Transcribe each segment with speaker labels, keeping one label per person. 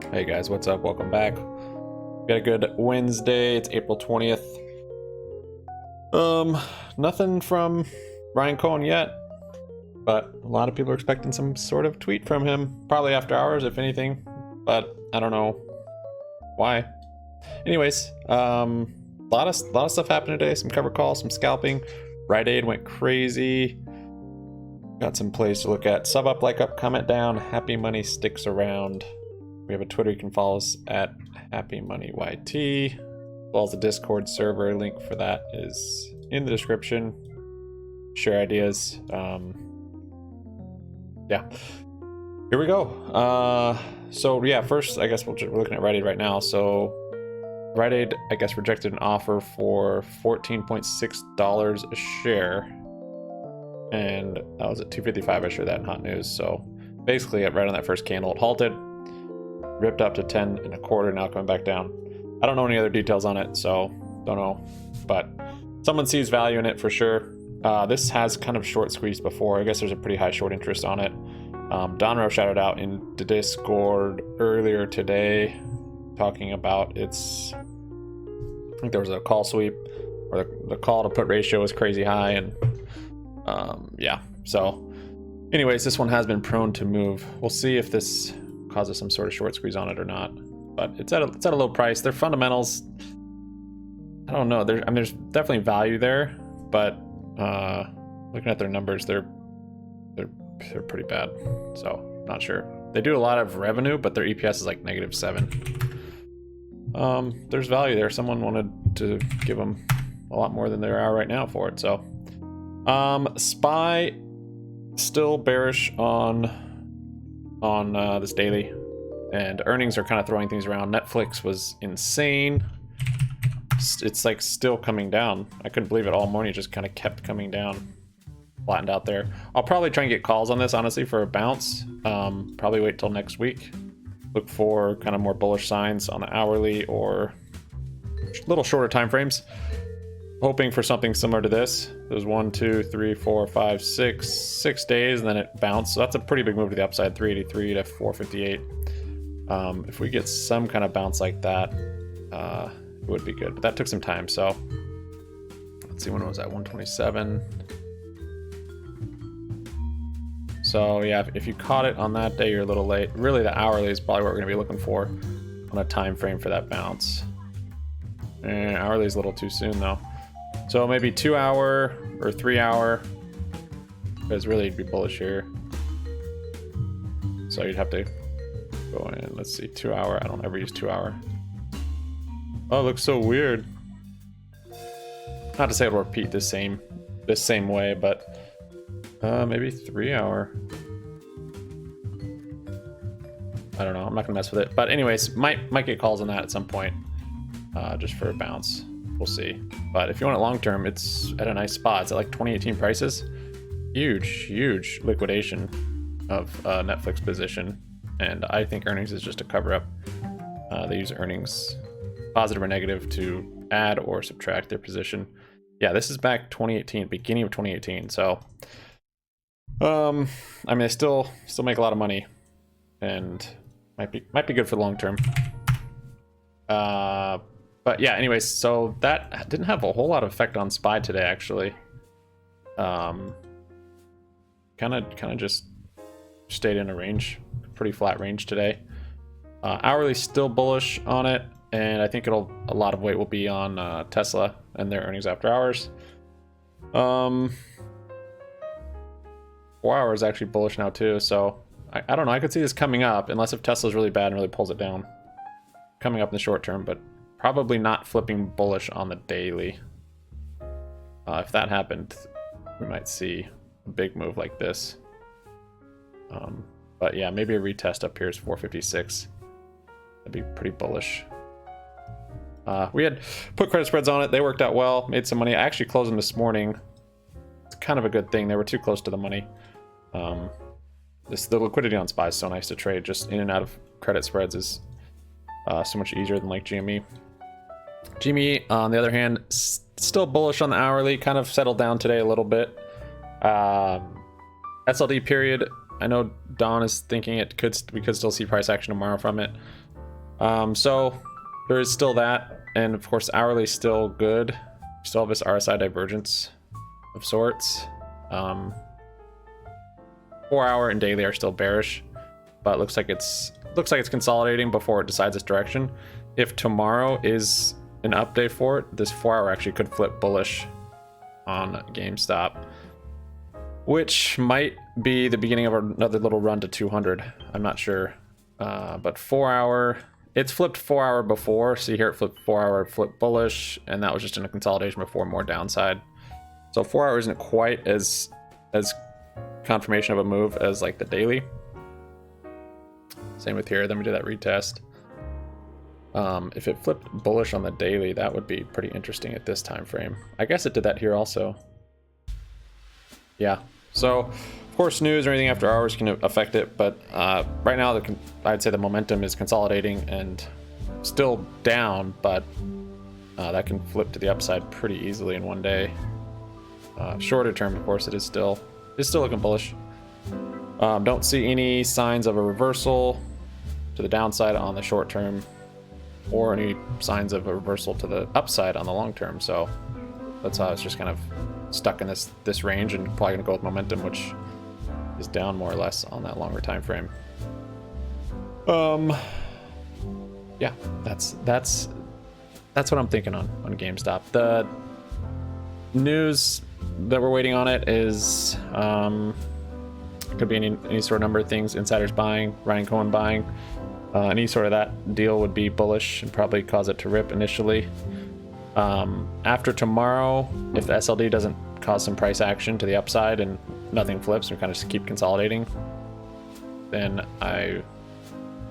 Speaker 1: Hey guys, what's up? Welcome back. Got a good Wednesday. It's April 20th. Nothing from Ryan Cohen yet, but a lot of people are expecting some sort of tweet from him, probably after hours, if anything, but I don't know why. Anyways, lot of stuff happened today. Some cover calls, some scalping. Rite Aid went crazy. Got some plays to look at. Sub up, like up, comment down. Happy Money sticks around. We have a Twitter you can follow us at HappyMoneyYT, as well as the Discord server. Link for that is in the description. Share ideas. Yeah, here we go. So yeah, first I guess we're looking at Rite Aid right now. So Rite Aid, I guess, rejected an offer for $14.6 a share, and that was at $2.55. I shared that in Hot News. So basically, right on that first candle, it halted. Ripped up to 10 and a quarter, now coming back down. I don't know any other details on it, so don't know, but someone sees value in it for sure. This has kind of short squeezed before. I guess there's a pretty high short interest on it. Donro shouted out in the Discord earlier today talking about its, I think there was a call sweep, or the call to put ratio was crazy high, and yeah, so anyways, this one has been prone to move. We'll see if this causes some sort of short squeeze on it or not, but it's at a low price. Their fundamentals, I don't know, there's definitely value there, but looking at their numbers, they're pretty bad, so not sure. They do a lot of revenue, but their EPS is like -7. There's value there. Someone wanted to give them a lot more than they are right now for it. So SPY still bearish on this daily, and earnings are kind of throwing things around. Netflix was insane. It's like still coming down. I couldn't believe it. All morning it just kind of kept coming down, flattened out there. I'll probably try and get calls on this, honestly, for a bounce. Probably wait till next week. Look for kind of more bullish signs on the hourly or little shorter time frames. Hoping for something similar to this. There's 1, 2, 3, 4, 5, 6 days, and then it bounced. So that's a pretty big move to the upside, 383 to 458. If we get some kind of bounce like that, it would be good. But that took some time. So let's see, when it was at 127. So yeah, if you caught it on that day, you're a little late. Really, the hourly is probably what we're going to be looking for on a time frame for that bounce. And hourly is a little too soon though. So maybe 2 hour or 3 hour, because really you'd be bullish here. So you'd have to go in. Let's see, 2 hour. I don't ever use 2 hour. Oh, it looks so weird. Not to say it'll repeat the same way, but maybe 3 hour. I don't know. I'm not gonna mess with it. But anyways, might get calls on that at some point, just for a bounce. We'll see. But if you want it long term, it's at a nice spot. It's at like 2018 prices. Huge liquidation of Netflix position, and I think earnings is just a cover up. They use earnings, positive or negative, to add or subtract their position. Yeah, this is back 2018, beginning of 2018. So, I mean, they still make a lot of money, and might be good for the long term. But yeah, anyways, so that didn't have a whole lot of effect on SPY today, actually. Kind of just stayed in a range, pretty flat range today. Hourly still bullish on it, and I think a lot of weight will be on Tesla and their earnings after hours. 4 hours actually bullish now too, so I don't know. I could see this coming up, unless if Tesla's really bad and really pulls it down. Coming up in the short term, but probably not flipping bullish on the daily. If that happened, we might see a big move like this. But yeah, maybe a retest up here is 456. That'd be pretty bullish. We had put credit spreads on it. They worked out well, made some money. I actually closed them this morning. It's kind of a good thing. They were too close to the money. The liquidity on SPY is so nice to trade. Just in and out of credit spreads is so much easier than like GME. GME, on the other hand, still bullish on the hourly, kind of settled down today a little bit. SLD period, I know Don is thinking we could still see price action tomorrow from it. So there is still that, and of course hourly is still good. We still have this RSI divergence of sorts. 4-hour and daily are still bearish, but it looks like it's consolidating before it decides its direction. If tomorrow is an up day for it, this 4-hour actually could flip bullish on GameStop, which might be the beginning of another little run to 200. I'm not sure, but 4-hour, it's flipped 4-hour before. See here, it flipped 4-hour, flipped bullish, and that was just in a consolidation before more downside. So 4-hour isn't quite as confirmation of a move as like the daily. Same with here. Then we did that retest. If it flipped bullish on the daily, that would be pretty interesting at this time frame. I guess it did that here also. Yeah. So of course news or anything after hours can affect it, but right now I'd say the momentum is consolidating and still down, but that can flip to the upside pretty easily in one day. Shorter term, of course, it's still looking bullish. Don't see any signs of a reversal to the downside on the short term, or any signs of a reversal to the upside on the long term. So that's how it's just kind of stuck in this range, and probably gonna go with momentum, which is down more or less on that longer time frame. Yeah, that's what I'm thinking on GameStop. The news that we're waiting on it is could be any sort of number of things. Insiders buying, Ryan Cohen buying, any sort of that deal would be bullish and probably cause it to rip initially. After tomorrow, if the SLD doesn't cause some price action to the upside and nothing flips, we kind of just keep consolidating, then I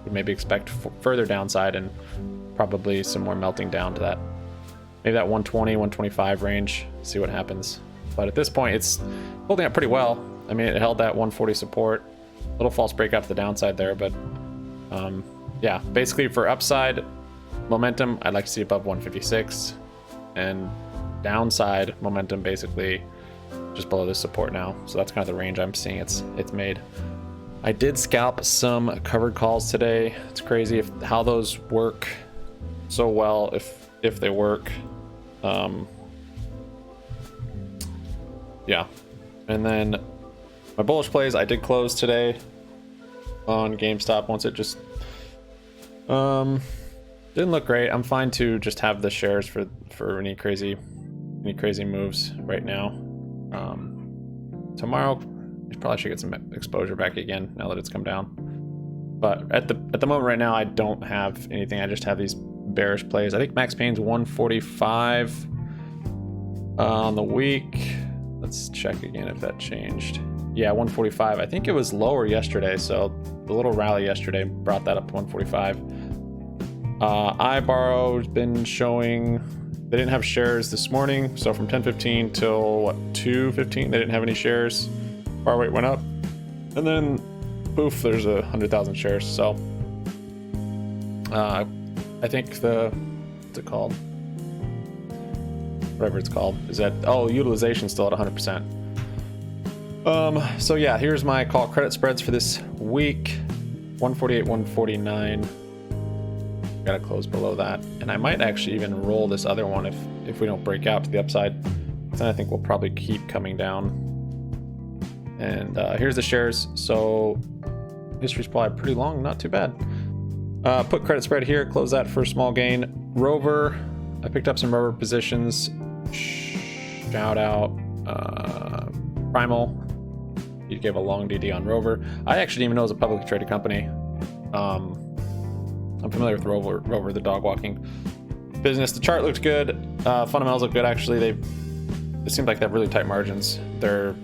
Speaker 1: would maybe expect further downside and probably some more melting down to that, maybe that 120, 125 range, see what happens. But at this point, it's holding up pretty well. I mean, it held that 140 support, little false breakout to the downside there, but yeah, basically for upside momentum, I'd like to see above 156, and downside momentum basically just below this support now. So that's kind of the range I'm seeing it's made. I did scalp some covered calls today. It's crazy how those work so well if they work. Yeah, and then my bullish plays I did close today on GameStop once it just didn't look great. I'm fine to just have the shares for any crazy moves right now. Tomorrow I probably should get some exposure back again now that it's come down. But at the moment right now I don't have anything. I just have these bearish plays. I think Max Payne's 145 on the week. Let's check again if that changed. Yeah, 145. I think it was lower yesterday, so the little rally yesterday brought that up to 145. iBorrow's been showing they didn't have shares this morning, so from 10:15 till 2:15 they didn't have any shares. Bar weight went up, and then poof, there's 100,000 shares. So I think what's it called? Whatever it's called is that utilization still at 100%. So yeah, here's my call credit spreads for this week: 148, 149. Gotta close below that, and I might actually even roll this other one if we don't break out to the upside. Then I think we'll probably keep coming down. And here's the shares. So history's probably pretty long, not too bad. Put credit spread here, close that for a small gain. Rover, I picked up some Rover positions. Shout out Primal. He gave a long DD on Rover. I actually didn't even know it was a publicly traded company. I'm familiar with Rover, the dog walking business. The chart looked good. Fundamentals look good, actually. It seemed like they have really tight margins. Their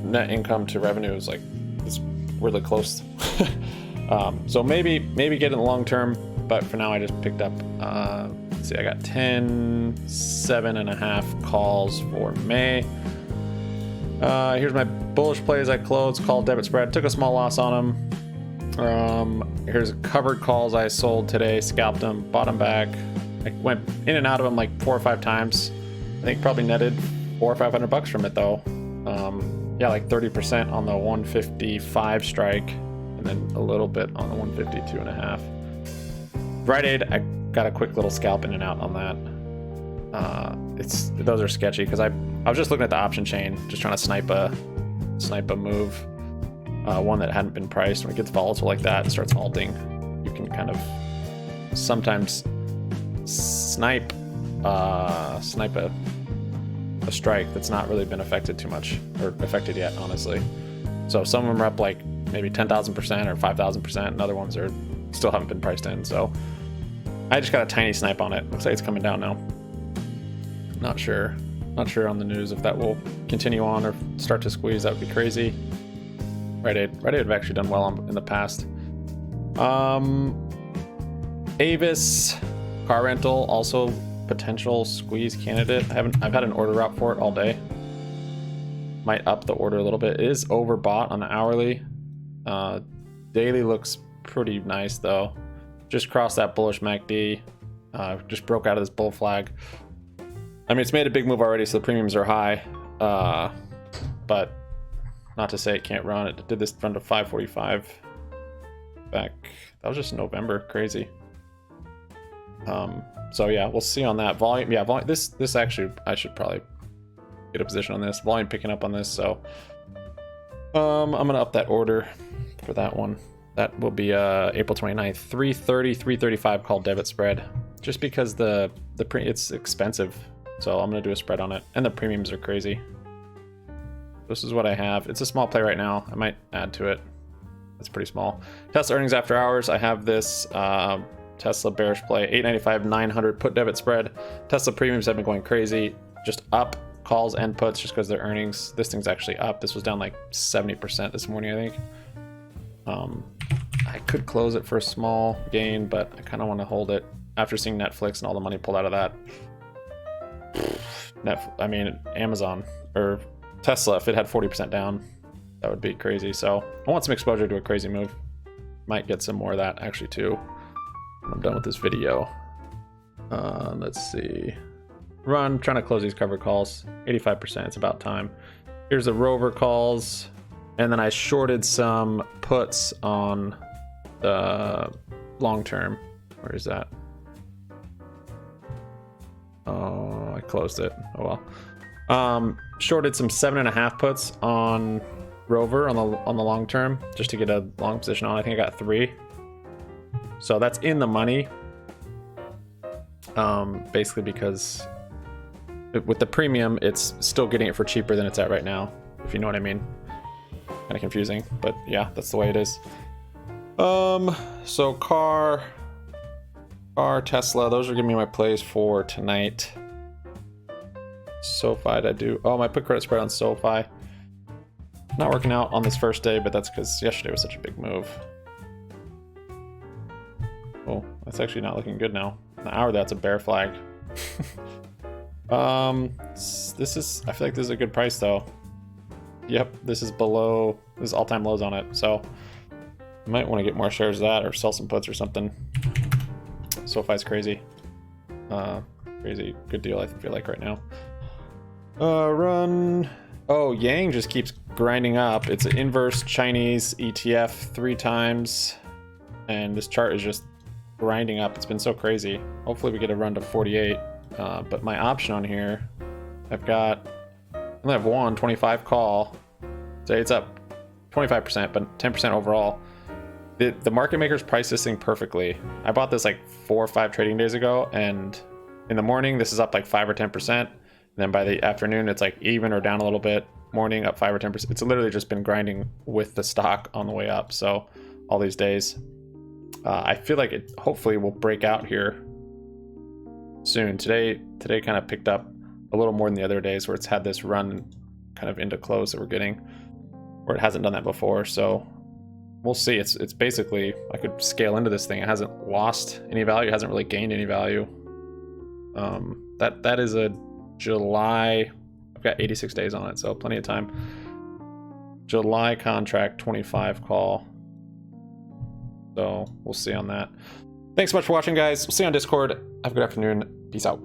Speaker 1: net income to revenue is it's really close. So maybe get in the long term, but for now I just picked up, let's see, I got 7.5 calls for May. Here's my bullish plays I closed, called debit spread, took a small loss on them. Here's covered calls I sold today, scalped them, bought them back. I went in and out of them like 4 or 5 times. I think probably netted $400 or $500 from it though. Yeah, like 30% on the 155 strike, and then a little bit on the 152.5. Rite Aid, I got a quick little scalp in and out on that. Those are sketchy because I was just looking at the option chain, just trying to snipe a move, one that hadn't been priced. When it gets volatile like that, it starts halting. You can kind of sometimes snipe a strike that's not really been affected too much or affected yet, honestly. So some of them are up like maybe 10,000% or 5,000%, and other ones are still haven't been priced in. So I just got a tiny snipe on it. Looks like it's coming down now. Not sure on the news if that will continue on or start to squeeze. That would be crazy. Rite Aid have actually done well in the past. Avis Car Rental, also potential squeeze candidate. I've had an order out for it all day. Might up the order a little bit. It is overbought on the hourly. Daily looks pretty nice though. Just crossed that bullish MACD. Just broke out of this bull flag. I mean, it's made a big move already, so the premiums are high. But not to say it can't run. It did this run to 545 back. That was just November. Crazy. So yeah, we'll see on that volume. Yeah, volume. This actually, I should probably get a position on this. Volume picking up on this. So I'm gonna up that order for that one. That will be April 29th, 330, 335 call debit spread. Just because it's expensive. So I'm gonna do a spread on it, and the premiums are crazy. This is what I have. It's a small play right now. I might add to it. It's pretty small. Tesla earnings after hours. I have this Tesla bearish play, 895, 900 put debit spread. Tesla premiums have been going crazy, just up calls and puts just because their earnings. This thing's actually up. This was down like 70% this morning, I think. I could close it for a small gain, but I kind of want to hold it after seeing Netflix and all the money pulled out of that. Amazon or Tesla, if it had 40% down, that would be crazy. So I want some exposure to a crazy move. Might get some more of that actually too. I'm done with this video. Let's see. Trying to close these cover calls. 85%, it's about time. Here's the rover calls. And then I shorted some puts on the long term. Where is that? Oh, I closed it. Oh well. Shorted some 7.5 puts on rover on the long term just to get a long position on. I think I got 3. So that's in the money. Basically because with the premium, it's still getting it for cheaper than it's at right now, if you know what I mean. Kind of confusing, but yeah, that's the way it is. So car, Tesla, those are giving me my plays for tonight. SoFi, I do. Oh, my put credit spread on SoFi. Not working out on this first day, but that's because yesterday was such a big move. Oh, that's actually not looking good now. An hour, that's a bear flag. I feel like this is a good price though. Yep, this is all-time lows on it. So I might want to get more shares of that or sell some puts or something. SoFi's crazy. Crazy good deal, I feel like right now. Yang just keeps grinding up. It's an inverse Chinese ETF 3 times. And this chart is just grinding up. It's been so crazy. Hopefully we get a run to 48. But my option on here, I only have one 25 call. So it's up 25%, but 10% overall. The market makers priced this thing perfectly. I bought this like 4 or 5 trading days ago, and in the morning this is up like 5 or 10%. And then by the afternoon it's like even or down a little bit. Morning up 5 or 10%. It's literally just been grinding with the stock on the way up. So all these days, I feel like it hopefully will break out here soon. Today kind of picked up a little more than the other days where it's had this run kind of into close that we're getting, where it hasn't done that before. So we'll see. It's basically, I could scale into this thing. It hasn't lost any value. It hasn't really gained any value. That is a July. I've got 86 days on it, so plenty of time. July contract 25 call. So we'll see on that. Thanks so much for watching, guys. We'll see you on Discord. Have a good afternoon. Peace out.